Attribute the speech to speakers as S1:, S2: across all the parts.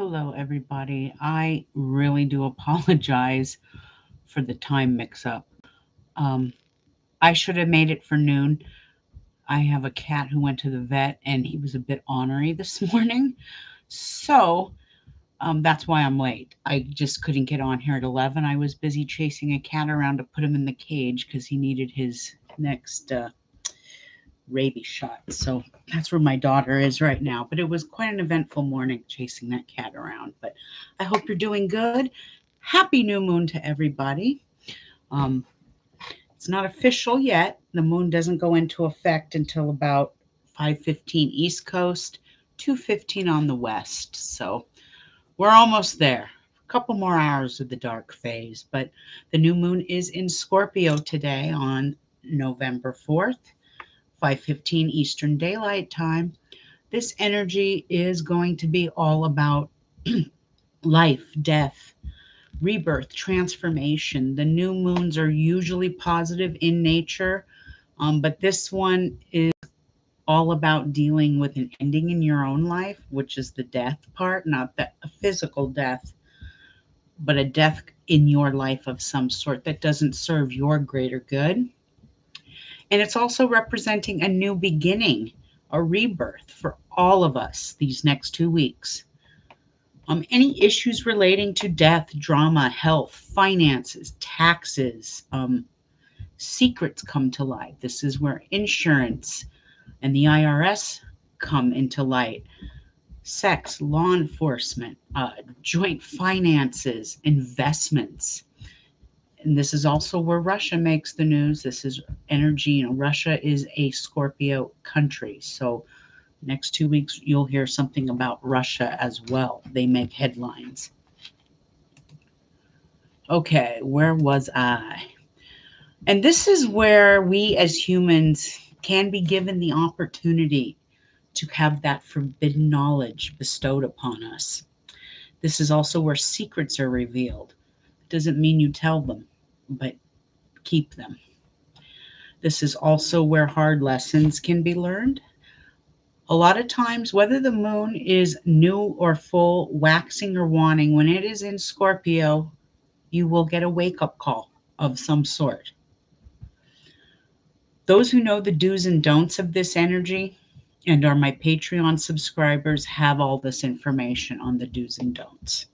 S1: Hello, everybody. I really do apologize for the time mix up. Um, I should have made it for noon. I have a cat who went to the vet and he was a bit ornery this morning. So that's why I'm late. I just couldn't get on here at 11. I was busy chasing a cat around to put him in the cage because he needed his next rabies shot. So that's where my daughter is right now. But it was quite an eventful morning chasing that cat around. But I hope you're doing good. Happy new moon to everybody. Um, it's not official yet. The moon doesn't go into effect until about 5:15 East Coast, 2:15 on the west. So we're almost there. A couple more hours of the dark phase, but the new moon is in Scorpio today on November 4th. 5:15 Eastern Daylight Time. This energy is going to be all about life, death, rebirth, transformation. The new moons are usually positive in nature, but this one is all about dealing with an ending in your own life, which is the death part, not a physical death, but a death in your life of some sort that doesn't serve your greater good. And it's also representing a new beginning, a rebirth for all of us these next 2 weeks. Any issues relating to death, drama, health, finances, taxes, secrets come to light. This is where insurance and the IRS come into light. Sex, law enforcement, joint finances, investments. And this is also where Russia makes the news. This is energy. Russia is a Scorpio country. So next 2 weeks, you'll hear something about Russia as well. They make headlines. Okay, where was I? And this is where we as humans can be given the opportunity to have that forbidden knowledge bestowed upon us. This is also where secrets are revealed. Doesn't mean you tell them, but keep them. This is also where hard lessons can be learned. A lot of times, whether the moon is new or full, waxing or waning, when it is in Scorpio, you will get a wake up call of some sort. Those who know the do's and don'ts of this energy and are my Patreon subscribers have all this information on the do's and don'ts.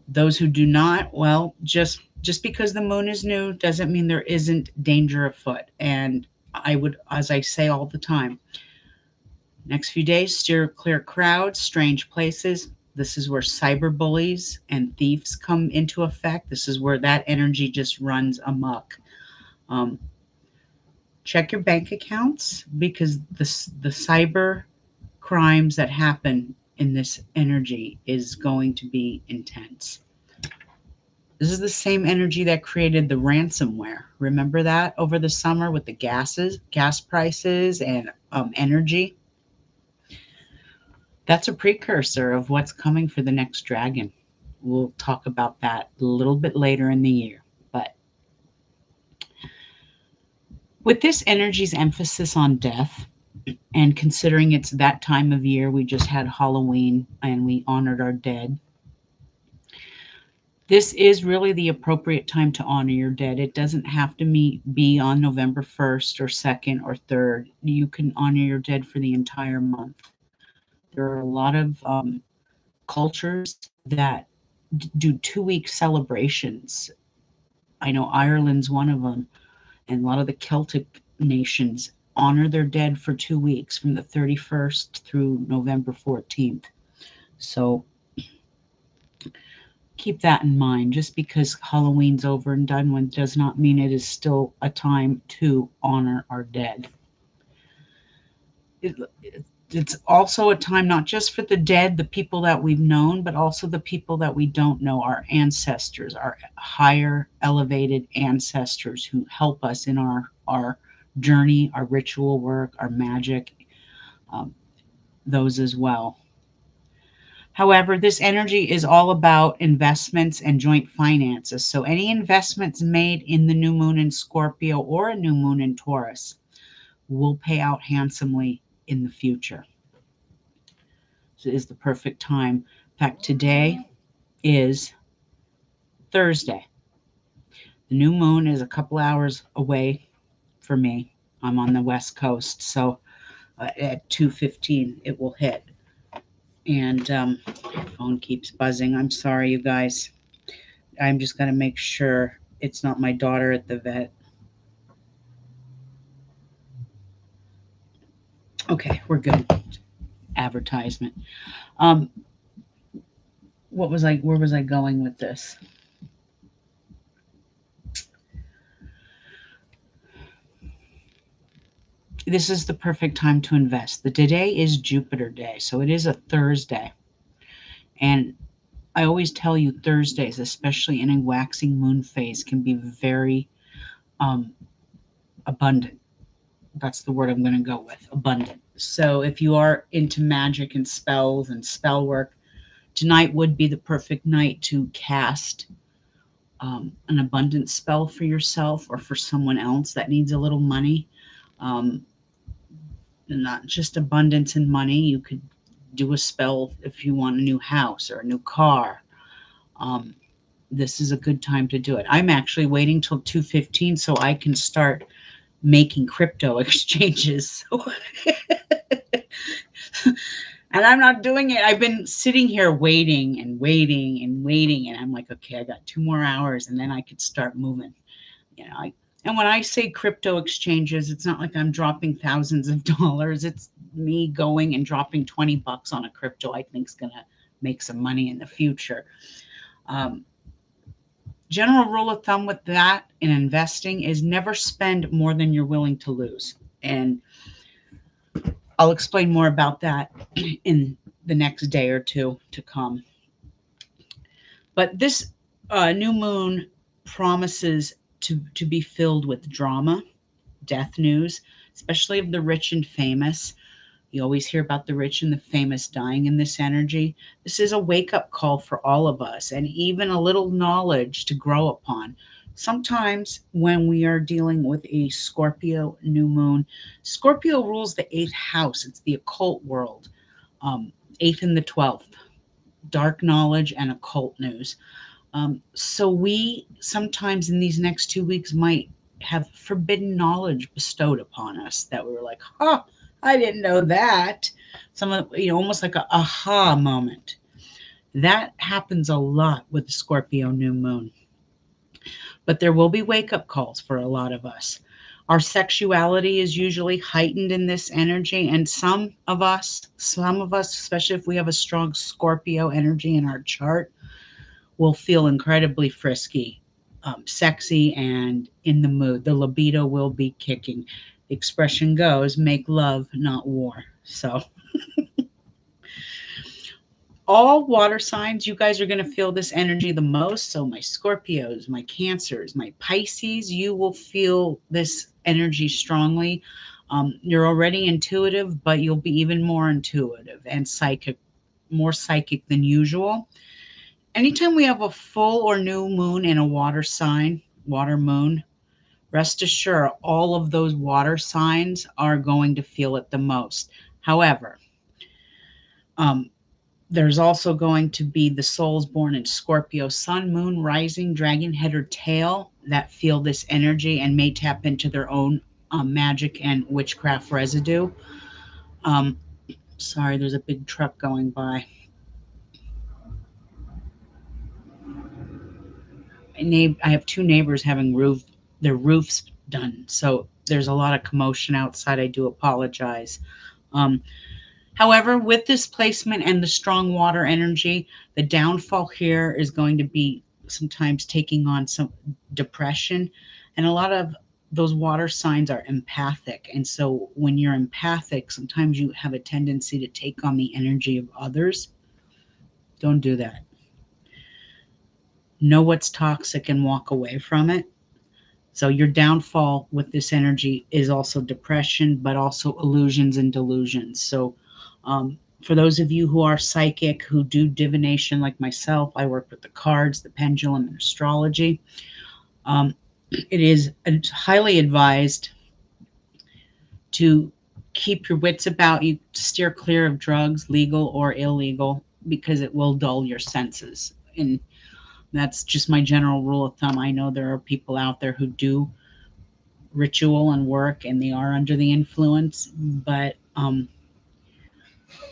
S1: Those who do not, well, just because the moon is new doesn't mean there isn't danger afoot. And I would, as I say all the time, next few days, steer clear crowds, strange places. This is where cyber bullies and thieves come into effect. This is where that energy just runs amok. Um, check your bank accounts because the cyber crimes that happen in this energy is going to be intense. This is the same energy that created the ransomware. Remember that over the summer with the gas prices, and energy? That's a precursor of what's coming for the next dragon. We'll talk about that a little bit later in the year. But with this energy's emphasis on death, and considering it's that time of year, we just had Halloween and we honored our dead. This is really the appropriate time to honor your dead. It doesn't have to be on November 1st or 2nd or 3rd. You can honor your dead for the entire month. There are a lot of cultures that do 2 week celebrations. I know Ireland's one of them, and a lot of the Celtic nations honor their dead for 2 weeks from the 31st through November 14th. So keep that in mind. Just because Halloween's over and done with does not mean it is still a time to honor our dead. It's also a time not just for the dead, the people that we've known, but also the people that we don't know, our ancestors, our higher elevated ancestors who help us in our journey, our ritual work, our magic, those as well. However, this energy is all about investments and joint finances. So any investments made in the new moon in Scorpio or a new moon in Taurus will pay out handsomely in the future. is the perfect time. In fact, today is Thursday. The new moon is a couple hours away for me. I'm on the West Coast, so at 2:15 it will hit. And my phone keeps buzzing. I'm sorry, you guys. I'm just going to make sure it's not my daughter at the vet. Okay, we're good. Advertisement. Um, what was I? Where was I going with this? This is the perfect time to invest. The today is Jupiter Day, so it is a Thursday, and I always tell you Thursdays, especially in a waxing moon phase, can be very um, abundant. That's the word I'm going to go with, abundant. So if you are into magic and spells and spell work, tonight would be the perfect night to cast an abundance spell for yourself or for someone else that needs a little money. Um, Not just abundance in money. You could do a spell if you want a new house or a new car. Um, this is a good time to do it. I'm actually waiting till 2:15 so I can start making crypto exchanges. And I'm not doing it. I've been sitting here waiting and waiting and waiting, and I'm like, okay, I got 2 more hours, and then I could start moving. And when I say crypto exchanges, it's not like I'm dropping thousands of dollars. It's me going and dropping $20 on a crypto I think is going to make some money in the future. Um, General rule of thumb with that in investing is never spend more than you're willing to lose. And I'll explain more about that in the next day or two to come. But this new moon promises to be filled with drama, death news, especially of the rich and famous. You always hear about the rich and the famous dying in this energy. This is a wake up call for all of us and even a little knowledge to grow upon. Sometimes, when we are dealing with a Scorpio new moon, Scorpio rules the eighth house, it's the occult world, eighth and the 12th, dark knowledge and occult news. So we sometimes in these next 2 weeks might have forbidden knowledge bestowed upon us that we were like, "Oh, I didn't know that." Some of almost like a aha moment. That happens a lot with the Scorpio new moon. But there will be wake up calls for a lot of us. Our sexuality is usually heightened in this energy, and some of us, especially if we have a strong Scorpio energy in our chart, will feel incredibly frisky, sexy, and in the mood. The libido will be kicking. The expression goes, make love, not war. So, all water signs, you guys are going to feel this energy the most. So, my Scorpios, my Cancers, my Pisces, you will feel this energy strongly. You're already intuitive, but you'll be even more intuitive and psychic, more psychic than usual. Anytime we have a full or new moon in a water sign, water moon, rest assured all of those water signs are going to feel it the most. However, um, there's also going to be the souls born in Scorpio, sun, moon, rising, dragon head, or tail that feel this energy and may tap into their own magic and witchcraft residue. Um, Sorry, there's a big truck going by. I have two neighbors having their roofs done, so there's a lot of commotion outside. I do apologize. Um, However, with this placement and the strong water energy, the downfall here is going to be sometimes taking on some depression, and a lot of those water signs are empathic. And so when you're empathic, sometimes you have a tendency to take on the energy of others. Don't do that. Know what's toxic and walk away from it. So your downfall with this energy is also depression, but also illusions and delusions. So for those of you who are psychic, who do divination like myself, I work with the cards, the pendulum, and astrology. It is highly advised to keep your wits about you. Steer clear of drugs, legal or illegal, because it will dull your senses. And that's just my general rule of thumb. I know there are people out there who do ritual and work and they are under the influence, but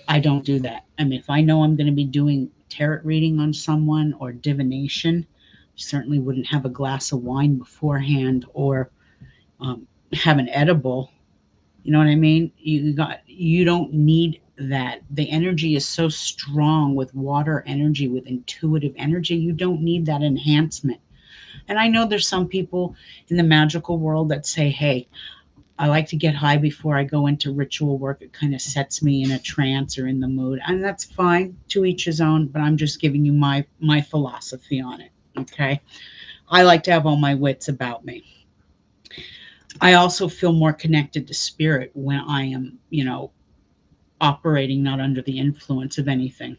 S1: I don't do that. I mean, if I know I'm going to be doing tarot reading on someone or divination, I certainly wouldn't have a glass of wine beforehand or have an edible. You know what I mean? You don't need that. The energy is so strong with water energy, with intuitive energy. You don't need that enhancement. And I know there's some people in the magical world that say, hey, I like to get high before I go into ritual work. It kind of sets me in a trance or in the mood. And that's fine, to each his own, but I'm just giving you my philosophy on it. Okay. I like to have all my wits about me. I also feel more connected to spirit when I am, operating not under the influence of anything.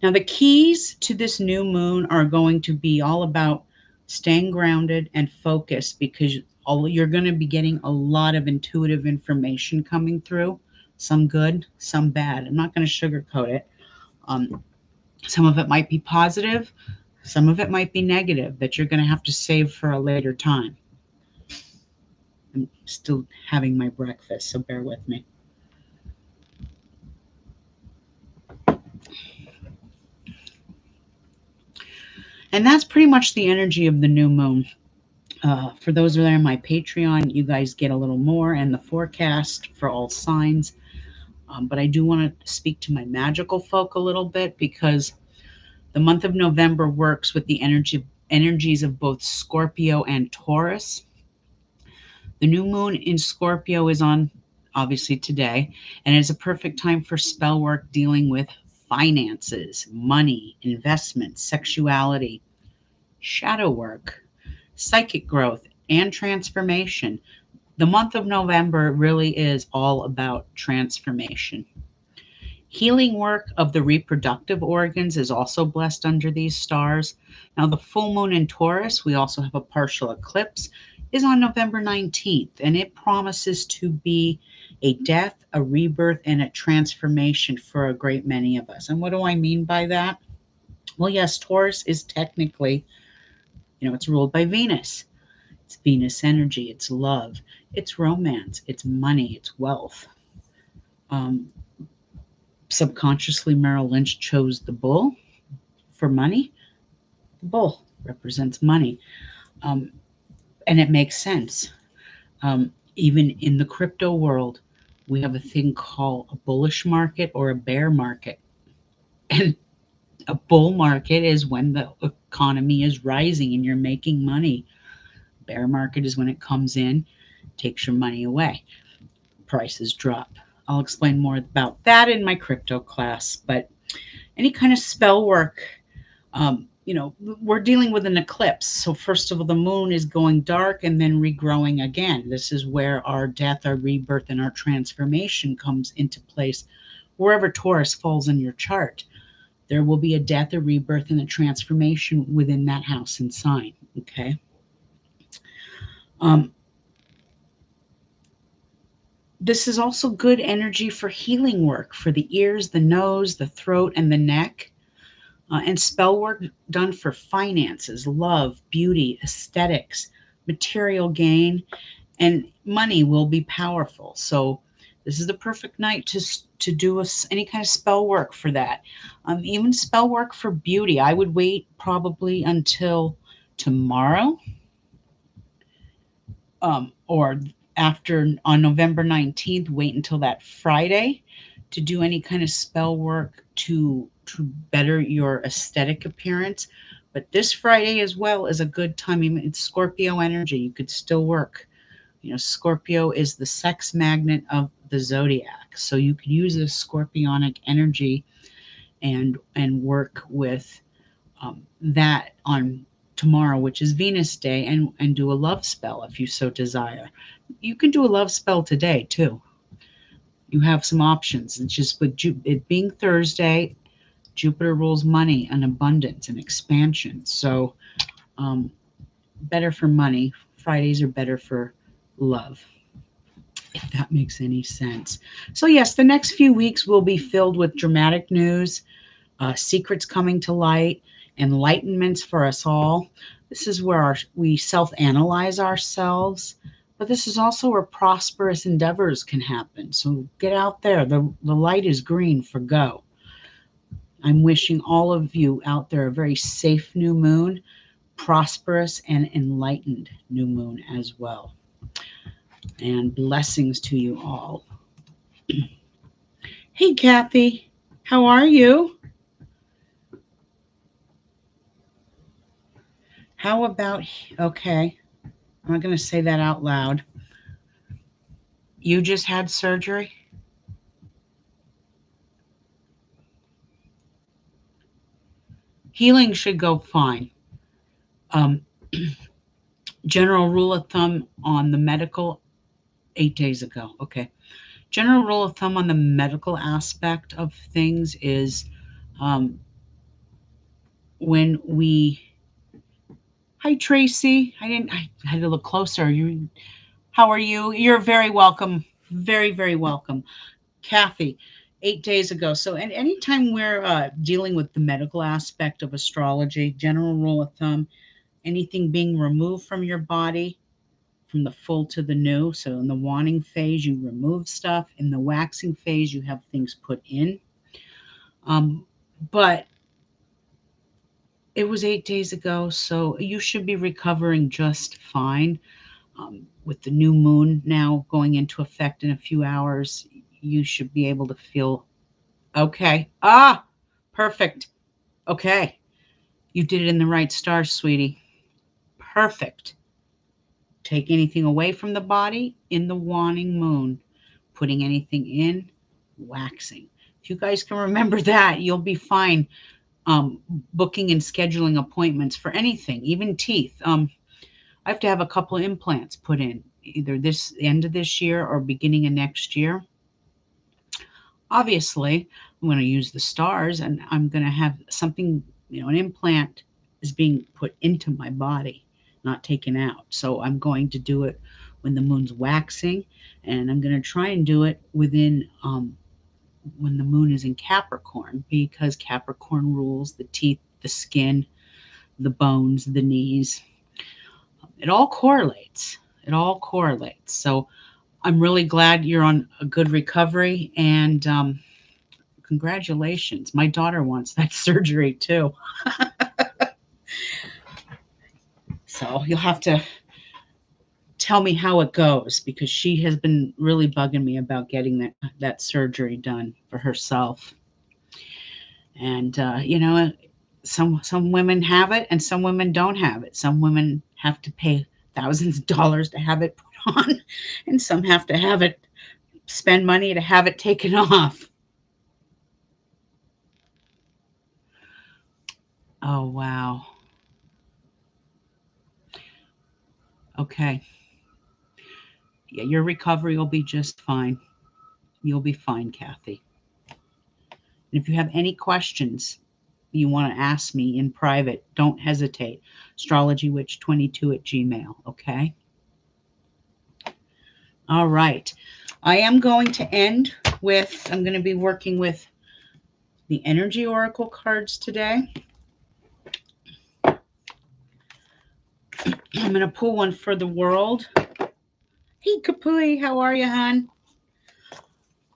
S1: Now, the keys to this new moon are going to be all about staying grounded and focused, because you're going to be getting a lot of intuitive information coming through, some good, some bad. I'm not going to sugarcoat it. Um, some of it might be positive, some of it might be negative that you're going to have to save for a later time. I'm still having my breakfast, so bear with me. And that's pretty much the energy of the new moon. For those that are on my Patreon, you guys get a little more and the forecast for all signs. But I do want to speak to my magical folk a little bit, because the month of November works with the energies of both Scorpio and Taurus. The new moon in Scorpio is on, obviously, today, and it's a perfect time for spell work dealing with finances, money, investments, sexuality, shadow work, psychic growth, and transformation. The month of November really is all about transformation. Healing work of the reproductive organs is also blessed under these stars. Now, the full moon in Taurus, we also have a partial eclipse, is on November 19th, and it promises to be a death, a rebirth, and a transformation for a great many of us. And what do I mean by that? Well, yes, Taurus is technically, it's ruled by Venus. It's Venus energy, it's love, it's romance, it's money, it's wealth. Um, Subconsciously, Merrill Lynch chose the bull for money. The bull represents money. And it makes sense. Even in the crypto world, we have a thing called a bullish market or a bear market. And a bull market is when the economy is rising and you're making money. Bear market is when it comes in, takes your money away, prices drop. I'll explain more about that in my crypto class. But any kind of spell work, we're dealing with an eclipse. So first of all, the moon is going dark and then regrowing again. This is where our death, our rebirth, and our transformation comes into place. Wherever Taurus falls in your chart, there will be a death, a rebirth, and a transformation within that house and sign. Okay. This is also good energy for healing work for the ears, the nose, the throat, and the neck. And spell work done for finances, love, beauty, aesthetics, material gain, and money will be powerful. So this is the perfect night to do any kind of spell work for that. Even spell work for beauty. I would wait probably until tomorrow, or after on November 19th, wait until that Friday to do any kind of spell work to better your aesthetic appearance. But this Friday as well is a good time. Even it's Scorpio energy. You could still work. Scorpio is the sex magnet of the zodiac. So you could use this scorpionic energy and work with that on tomorrow, which is Venus Day, and do a love spell if you so desire. You can do a love spell today too. You have some options. It's just with it being Thursday, Jupiter rules money and abundance and expansion. So better for money. Fridays are better for love. if that makes any sense. So, yes, the next few weeks will be filled with dramatic news, secrets coming to light, enlightenments for us all. This is where we self analyze ourselves, but this is also where prosperous endeavors can happen. So, get out there. The light is green for go. I'm wishing all of you out there a very safe new moon, prosperous and enlightened new moon as well. And blessings to you all. Hey, Kathy, how are you? How about, okay, I'm not going to say that out loud. You just had surgery? Healing should go fine. Um, general rule of thumb on the medical, 8 days ago. Okay. General rule of thumb on the medical aspect of things is um, when we, hi, Tracy. I had to look closer. How are you? You're very welcome. Very, very welcome. Kathy, 8 days ago. So, and anytime we're dealing with the medical aspect of astrology, general rule of thumb, anything being removed from your body, from the full to the new. So, in the wanting phase, you remove stuff. In the waxing phase, you have things put in. But it was 8 days ago, so you should be recovering just fine. With the new moon now going into effect in a few hours, you should be able to feel okay. Ah, perfect. Okay. You did it in the right stars, sweetie. Perfect. Take anything away from the body in the waning moon, putting anything in, waxing. If you guys can remember that, you'll be fine booking and scheduling appointments for anything, even teeth. I have to have a couple of implants put in either this end of this year or beginning of next year. Obviously, I'm going to use the stars and I'm going to have something, an implant is being put into my body, not taken out. So I'm going to do it when the moon's waxing, and I'm going to try and do it within when the moon is in Capricorn, because Capricorn rules the teeth, the skin, the bones, the knees. It all correlates. It all correlates. So I'm really glad you're on a good recovery, and congratulations. My daughter wants that surgery too. So you'll have to tell me how it goes, because she has been really bugging me about getting that surgery done for herself. And some women have it and some women don't have it. Some women have to pay thousands of dollars to have it put on, and some have to have it spend money to have it taken off. Oh, wow. Okay. Yeah, your recovery will be just fine. You'll be fine, Kathy. And if you have any questions you want to ask me in private, don't hesitate. Astrologywitch22 at Gmail. Okay. All right. I am going to end with, I'm going to be working with the energy oracle cards today. I'm going to pull one for the world. Hey, Kapui, how are you, hon?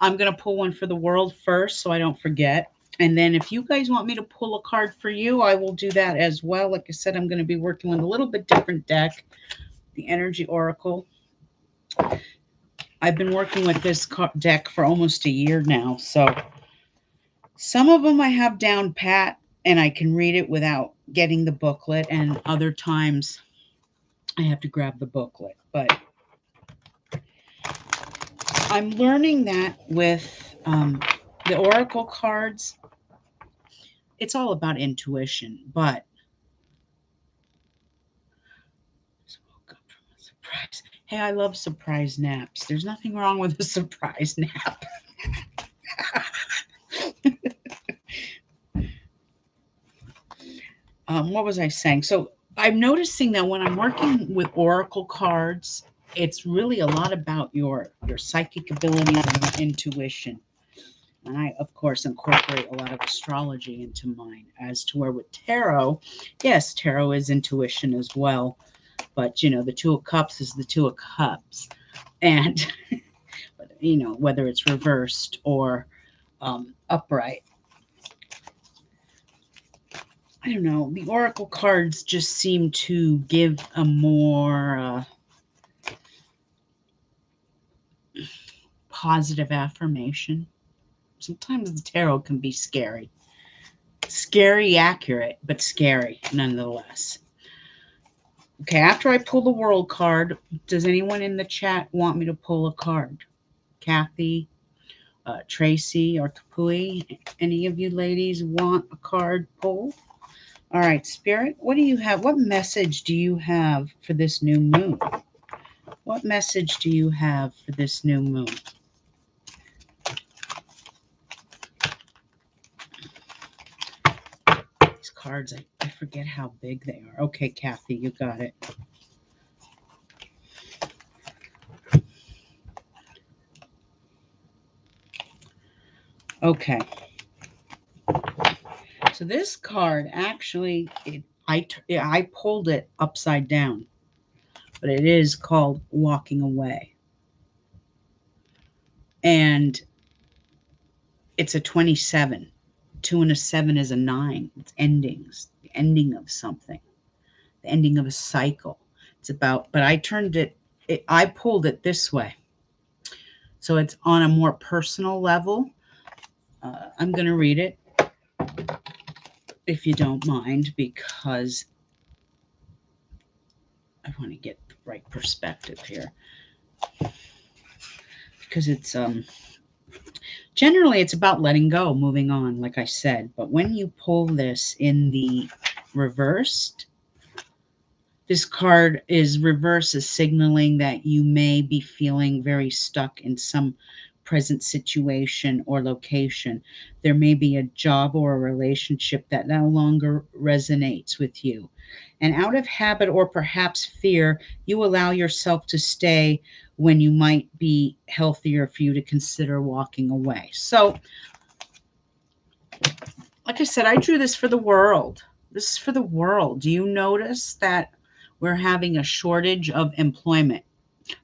S1: I'm going to pull one for the world first so I don't forget. And then if you guys want me to pull a card for you, I will do that as well. Like I said, I'm going to be working with a little bit different deck, the Energy Oracle. I've been working with this deck for almost a year now. So some of them I have down pat and I can read it without getting the booklet. And other times I have to grab the booklet. But I'm learning that with the Oracle cards, it's all about intuition, but woke up from a surprise. Hey, I love surprise naps. There's nothing wrong with a surprise nap. What was I saying? So I'm noticing that when I'm working with Oracle cards, it's really a lot about your psychic ability and your intuition. And I, of course, incorporate a lot of astrology into mine. As to where with tarot, yes, tarot is intuition as well. But, you know, the Two of Cups is the Two of Cups. And, you know, whether it's reversed or upright. I don't know. The Oracle cards just seem to give a more positive affirmation. Sometimes the tarot can be scary. Scary, accurate, but scary nonetheless. Okay, after I pull the World card, does anyone in the chat want me to pull a card? Kathy, Tracy, or Kapui? Any of you ladies want a card pulled? All right, Spirit, what do you have? What message do you have for this new moon? What message do you have for this new moon? These cards, I forget how big they are. Okay, Kathy, you got it. Okay. So this card actually, I pulled it upside down, but it is called Walking Away. And it's a 27. 2 and a 7 is a 9. It's endings, the ending of something, the ending of a cycle. It's about, but I turned I pulled it this way. So it's on a more personal level. I'm going to read it, if you don't mind, because I want to get the right perspective here. Because it's generally it's about letting go, moving on, like I said. But when you pull this in the reversed, this card is reverse, is signaling that you may be feeling very stuck in some present situation or location. There may be a job or a relationship that no longer resonates with you. And out of habit or perhaps fear, you allow yourself to stay when you might be healthier for you to consider walking away. So, like I said, I drew this for the world. This is for the world. Do you notice that we're having a shortage of employment?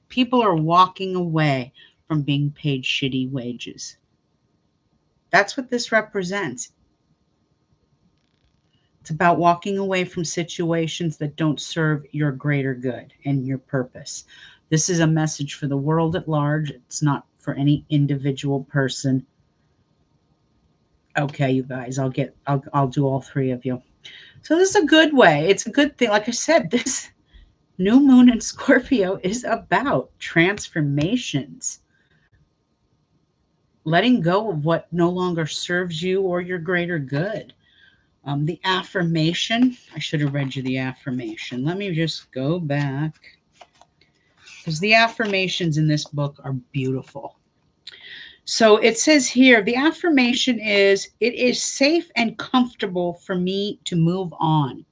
S1: People are walking away from being paid shitty wages. That's what this represents. It's about walking away from situations that don't serve your greater good and your purpose. This is a message for the world at large. It's not for any individual person. Okay, you guys, I'll do all three of you. So this is a good way. It's a good thing. Like I said, this new moon in Scorpio is about transformations. Letting go of what no longer serves you or your greater good. The affirmation, I should have read you the affirmation. Let me just go back, because the affirmations in this book are beautiful. So it says here, the affirmation is, it is safe and comfortable for me to move on.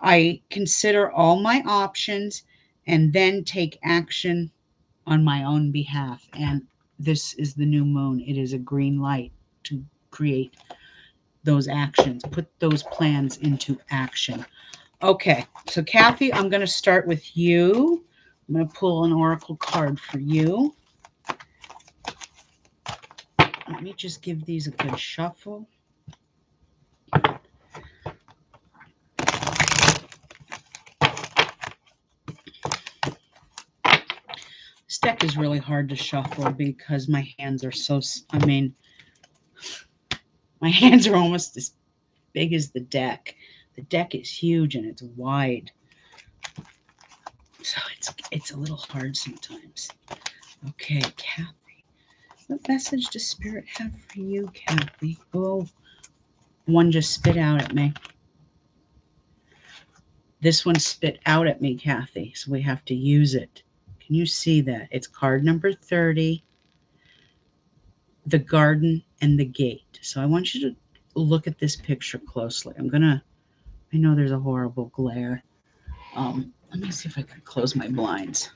S1: I consider all my options and then take action on my own behalf. And this is the new moon. It is a green light to create those actions, put those plans into action. Okay, so Kathy, I'm going to start with you. I'm going to pull an oracle card for you. Let me just give these a good shuffle. This deck is really hard to shuffle because my hands are so, my hands are almost as big as the deck. The deck is huge and it's wide. So it's a little hard sometimes. Okay, Kathy. What message does Spirit have for you, Kathy? Oh, one just spit out at me. This one spit out at me, Kathy, so we have to use it. Can you see that? It's card number 30, the garden and the gate. So I want you to look at this picture closely. I know there's a horrible glare. Let me see if I can close my blinds.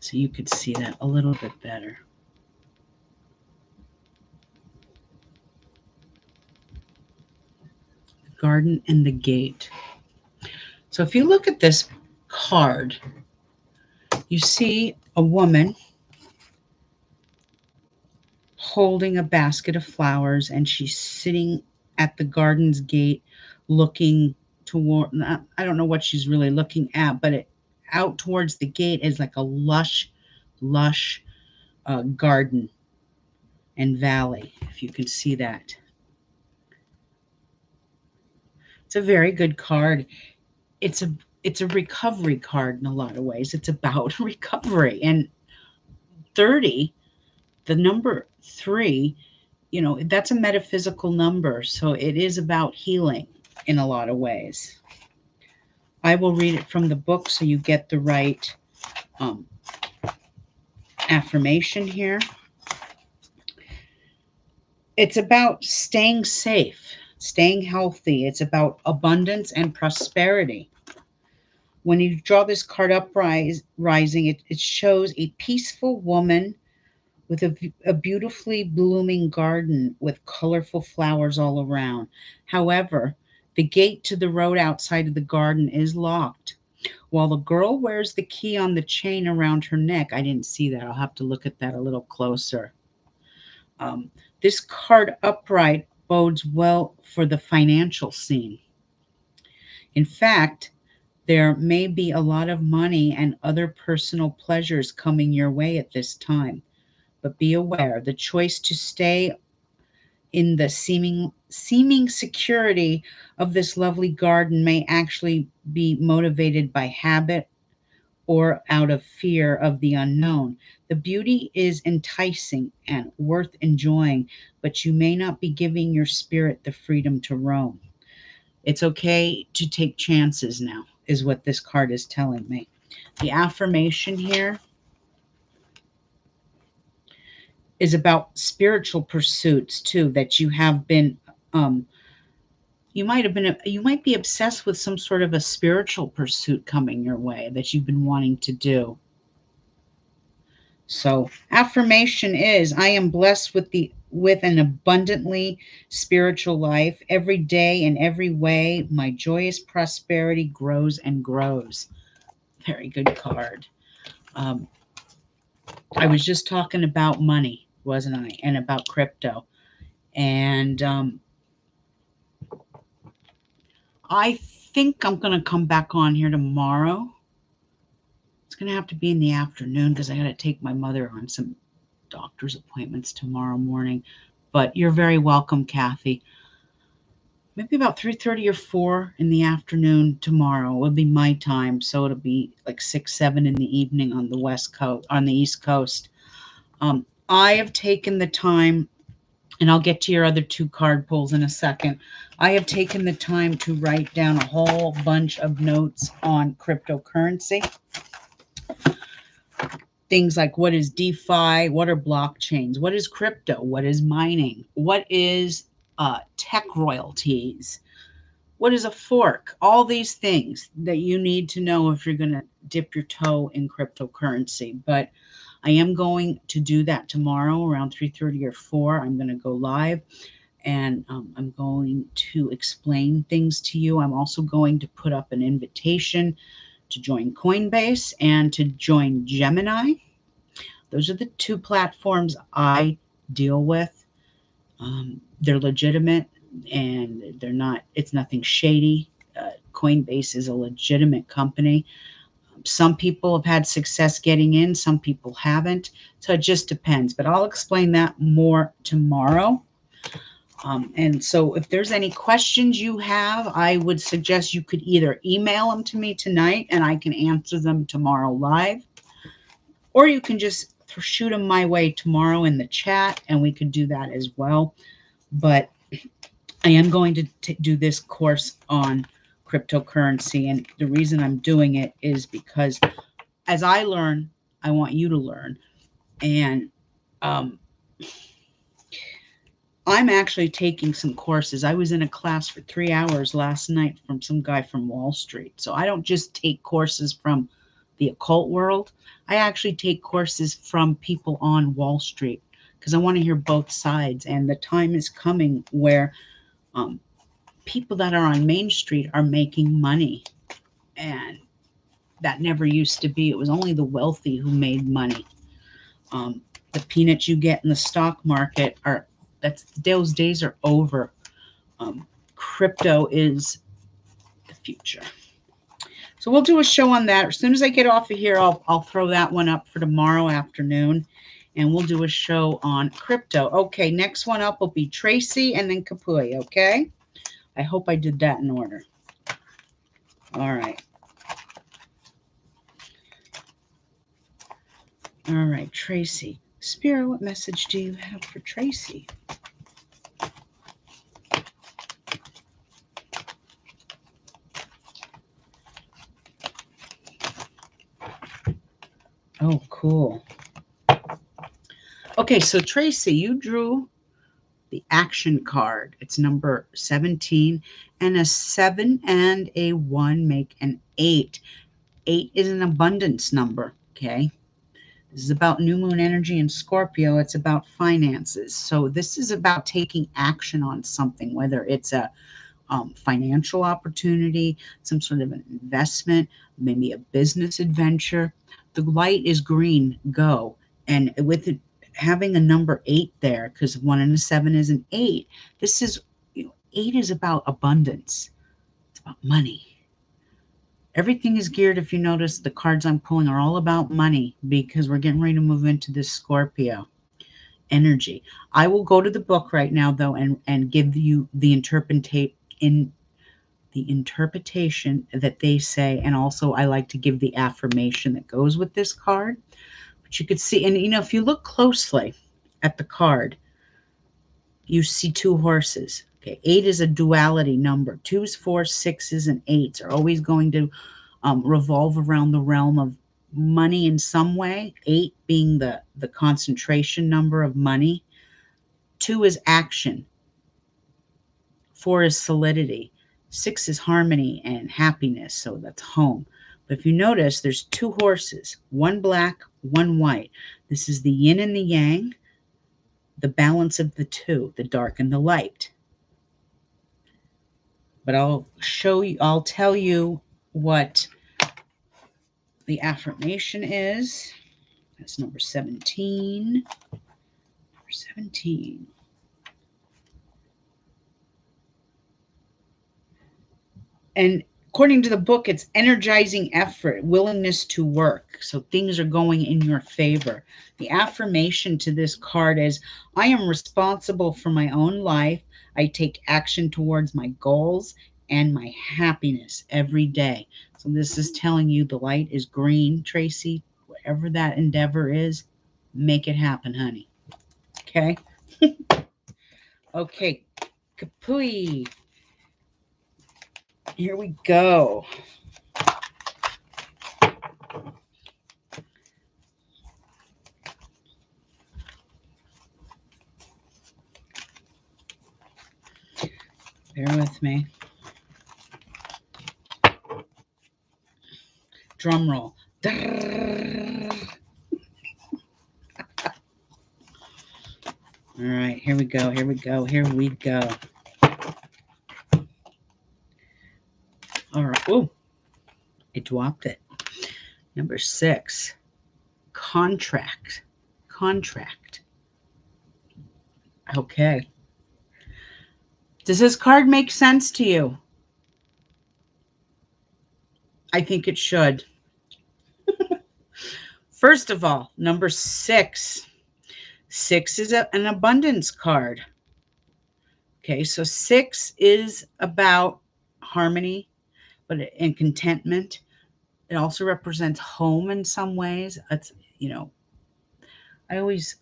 S1: so you could see that a little bit better. The garden and the gate. So if you look at this card, you see a woman holding a basket of flowers, and she's sitting at the garden's gate looking toward, I don't know what she's really looking at, but out towards the gate is like a lush garden and valley, if you can see that. It's a very good card. It's a recovery card in a lot of ways. It's about recovery. And 30, the number 3, that's a metaphysical number. So it is about healing in a lot of ways. I will read it from the book so you get the right affirmation here. It's about staying safe, staying healthy. It's about abundance and prosperity. When you draw this card up rising, it shows a peaceful woman with a beautifully blooming garden with colorful flowers all around. However, the gate to the road outside of the garden is locked. While the girl wears the key on the chain around her neck, I didn't see that. I'll have to look at that a little closer. This card upright bodes well for the financial scene. In fact, there may be a lot of money and other personal pleasures coming your way at this time. But be aware, the choice to stay in the seeming security of this lovely garden may actually be motivated by habit or out of fear of the unknown. The beauty is enticing and worth enjoying, but you may not be giving your spirit the freedom to roam. It's okay to take chances now, is what this card is telling me. The affirmation here is about spiritual pursuits too, that you have been you might be obsessed with some sort of a spiritual pursuit coming your way that you've been wanting to do. So affirmation is, I am blessed with an abundantly spiritual life. Every day in every way, my joyous prosperity grows and grows. Very good card. Um, I was just talking about money, wasn't I? And about crypto. And I think I'm going to come back on here tomorrow. It's going to have to be in the afternoon because I got to take my mother on some doctor's appointments tomorrow morning. But you're very welcome, Kathy. Maybe about 3:30 or 4 in the afternoon tomorrow will be my time. So it'll be like 6, 7 in the evening on the West Coast, on the East Coast. I have taken the time, and I'll get to your other 2 card pulls in a second. I have taken the time to write down a whole bunch of notes on cryptocurrency. Things like, what is DeFi? What are blockchains? What is crypto? What is mining? What is tech royalties? What is a fork? All these things that you need to know if you're going to dip your toe in cryptocurrency. But I am going to do that tomorrow around 3:30 or 4. I'm going to go live, and I'm going to explain things to you. I'm also going to put up an invitation to join Coinbase and to join Gemini. Those are the 2 platforms I deal with. They're legitimate, and it's nothing shady. Coinbase is a legitimate company. Some people have had success getting in, some people haven't. So it just depends. But I'll explain that more tomorrow. And so if there's any questions you have, I would suggest you could either email them to me tonight and I can answer them tomorrow live, or you can just shoot them my way tomorrow in the chat and we could do that as well. But I am going to do this course on cryptocurrency, and the reason I'm doing it is because as I learn, I want you to learn. And I'm actually taking some courses. I was in a class for 3 hours last night from some guy from Wall Street. So I don't just take courses from the occult world. I actually take courses from people on Wall Street because I want to hear both sides. And the time is coming where um, people that are on Main Street are making money. And that never used to be. It was only the wealthy who made money. The peanuts you get in the stock market those days are over. Crypto is the future. So we'll do a show on that. As soon as I get off of here, I'll throw that one up for tomorrow afternoon, and we'll do a show on crypto. Okay, next one up will be Tracy and then Kapui, okay? I hope I did that in order. All right. All right, Tracy. Spirit, what message do you have for Tracy? Oh, cool. Okay, so Tracy, you drew the action card. It's number 17, and a 7 and a 1 make an 8. 8 is an abundance number, okay? This is about new moon energy in Scorpio. It's about finances. So this is about taking action on something, whether it's a financial opportunity, some sort of an investment, maybe a business adventure. The light is green, go. And with it having a number 8 there, because 1 and a 7 is an 8, this is, 8 is about abundance. It's about money. Everything is geared, if you notice, the cards I'm pulling are all about money because we're getting ready to move into this Scorpio energy. I will go to the book right now, though, and give you the interpretation that they say, and also I like to give the affirmation that goes with this card. But you could see, and if you look closely at the card, you see 2 horses. Okay, 8 is a duality number. 2s, 4s, 6s, and 8s are always going to revolve around the realm of money in some way. 8 being the concentration number of money. 2 is action. 4 is solidity. 6 is harmony and happiness, so that's home. But if you notice, there's 2 horses, 1 black, 1 white. This is the yin and the yang, the balance of the 2, the dark and the light. But I'll tell you what the affirmation is. That's number 17. Number 17. And according to the book, it's energizing effort, willingness to work. So things are going in your favor. The affirmation to this card is, I am responsible for my own life. I take action towards my goals and my happiness every day. So this is telling you the light is green, Tracy. Whatever that endeavor is, make it happen, honey. Okay? Okay. Kapui. Here we go. Bear with me. Drum roll. All right, here we go. Here we go. Here we go. All right. Oh, it dropped it. Number 6. Contract. Contract. Okay. Does this card make sense to you? I think it should. First of all, number 6. 6 is an abundance card. Okay, so 6 is about harmony and contentment. It also represents home in some ways. It's, I always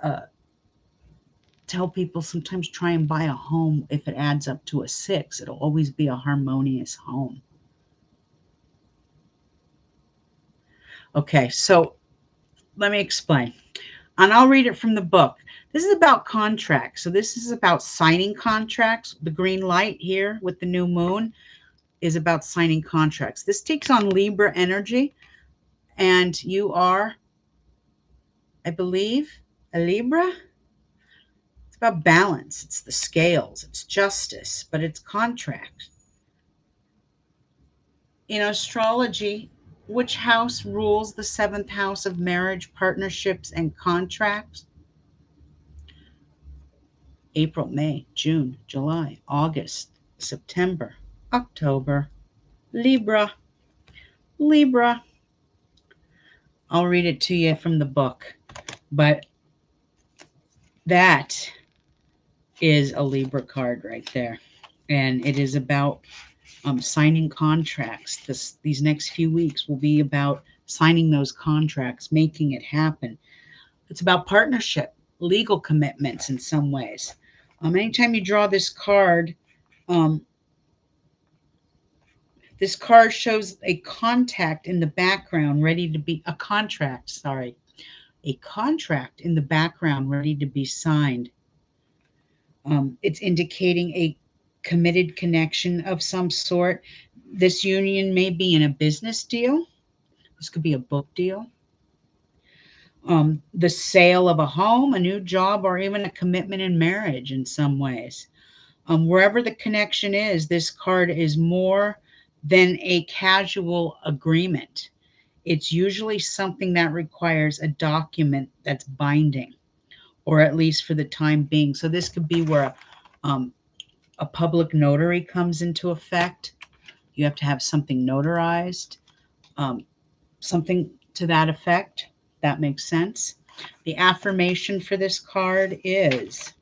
S1: tell people sometimes try and buy a home if it adds up to a 6. It'll always be a harmonious home. Okay, so let me explain. And I'll read it from the book. This is about contracts. So this is about signing contracts. The green light here with the new moon is about signing contracts. This takes on Libra energy. And you are, I believe, a Libra. It's about balance. It's the scales. It's justice, but it's contract. In astrology, which house rules the seventh house of marriage, partnerships, and contracts? April, May, June, July, August, September, October. Libra. Libra. I'll read it to you from the book, but that is a Libra card right there. And it is about signing contracts. These next few weeks will be about signing those contracts, making it happen. It's about partnership, legal commitments in some ways. Anytime you draw um, this card shows a contact in the background ready to be a contract, sorry, a contract in the background ready to be signed. It's indicating a committed connection of some sort. This union may be in a business deal. This could be a book deal. The sale of a home, a new job, or even a commitment in marriage in some ways. Wherever the connection is, this card is more than a casual agreement. It's usually something that requires a document that's binding, or at least for the time being. So this could be where um, a public notary comes into effect. You have to have something notarized, um, something to that effect. That makes sense. The affirmation for this card is,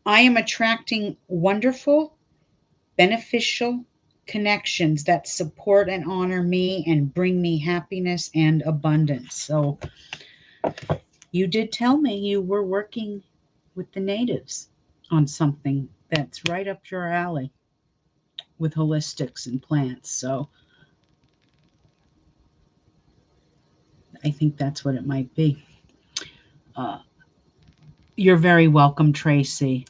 S1: I am attracting wonderful, beneficial connections that support and honor me and bring me happiness and abundance. So you did tell me you were working with the natives on something that's right up your alley with holistics and plants. So I think that's what it might be. Uh, you're very welcome, Tracy.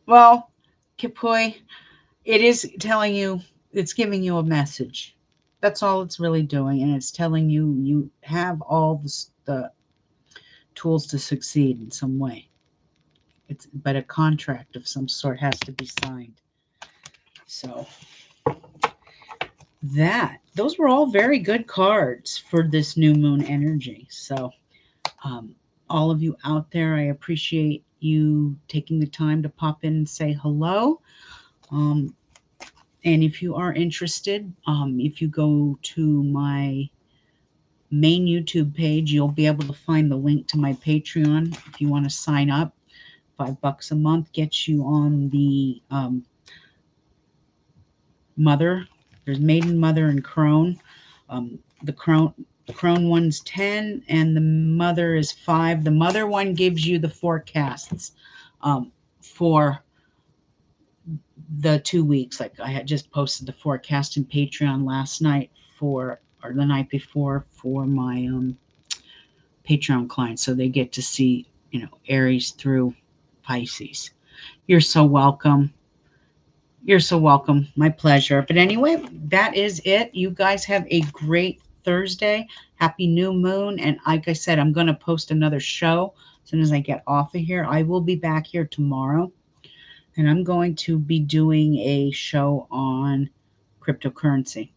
S1: Well, Kipui, it is telling you, it's giving you a message. That's all it's really doing. And it's telling you you have all the tools to succeed in some way. But a contract of some sort has to be signed. So those were all very good cards for this new moon energy. So um, all of you out there, I appreciate you taking the time to pop in and say hello. Um, and if you are interested, if you go to my main YouTube page, you'll be able to find the link to my Patreon if you want to sign up. $5 a month gets you on the mother. There's maiden, mother, and crone. The crone one's 10 and the mother is 5. The mother one gives you the forecasts for the 2 weeks. Like I had just posted the forecast in Patreon last night or the night before for my Patreon clients, so they get to see, Aries through Pisces. You're so welcome. You're so welcome. My pleasure. But anyway, that is it. You guys have a great Thursday. Happy new moon. And like I said, I'm going to post another show as soon as I get off of here. I will be back here tomorrow. And I'm going to be doing a show on cryptocurrency.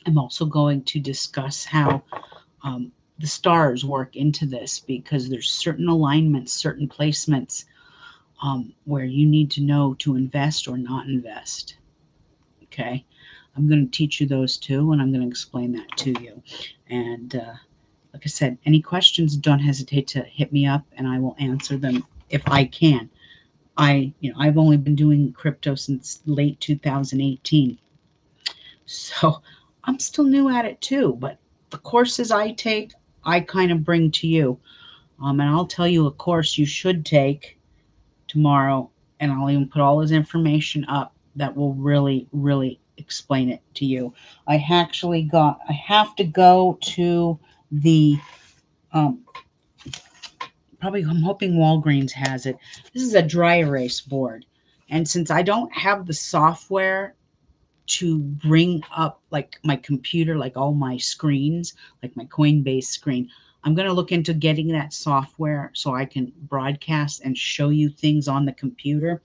S1: I'm also going to discuss how the stars work into this, because there's certain alignments, certain placements where you need to know to invest or not invest. Okay. I'm going to teach you those too, and I'm going to explain that to you. And like I said, any questions, don't hesitate to hit me up and I will answer them if I can. I've only been doing crypto since late 2018. So I'm still new at it too, but the courses I take, I kind of bring to you. And I'll tell you a course you should take tomorrow, and I'll even put all his information up that will really, really explain it to you. I have to go to the, probably, I'm hoping Walgreens has it. This is a dry erase board. And since I don't have the software to bring up like my computer, like all my screens, like my Coinbase screen. I'm going to look into getting that software so I can broadcast and show you things on the computer.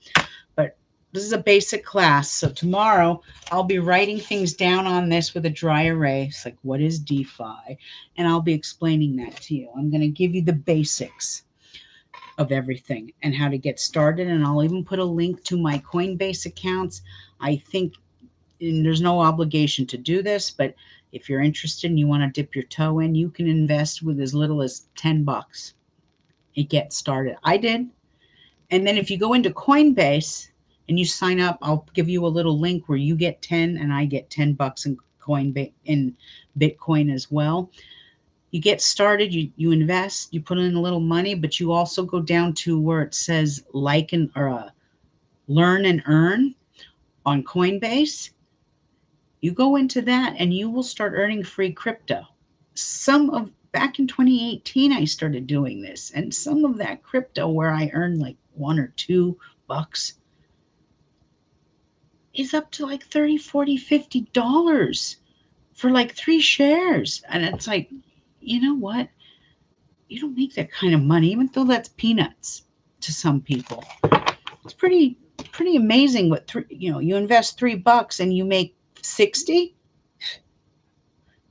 S1: But this is a basic class. So tomorrow I'll be writing things down on this with a dry erase, like what is DeFi, and I'll be explaining that to you. I'm going to give you the basics of everything and how to get started, and I'll even put a link to my Coinbase accounts. I think, and there's no obligation to do this, but if you're interested and you want to dip your toe in, you can invest with as little as $10 and get started. I did. And then if you go into Coinbase and you sign up, I'll give you a little link where you get 10 and I get $10 in Coinbase in Bitcoin as well. You get started, you invest, you put in a little money, but you also go down to where it says like and or learn and earn on Coinbase. You go into that and you will start earning free crypto. Back in 2018, I started doing this, and some of that crypto where I earned like $1 or $2 is up to like 30, 40, $50 for like 3 shares. And it's like, you know what? You don't make that kind of money, even though that's peanuts to some people. It's pretty amazing what you invest $3 and you make 60.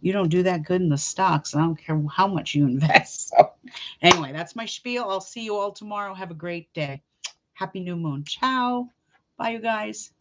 S1: You don't do that good in the stocks. I don't care how much you invest. So anyway, that's my spiel. I'll see you all tomorrow. Have a great day. Happy new moon. Ciao. Bye, you guys.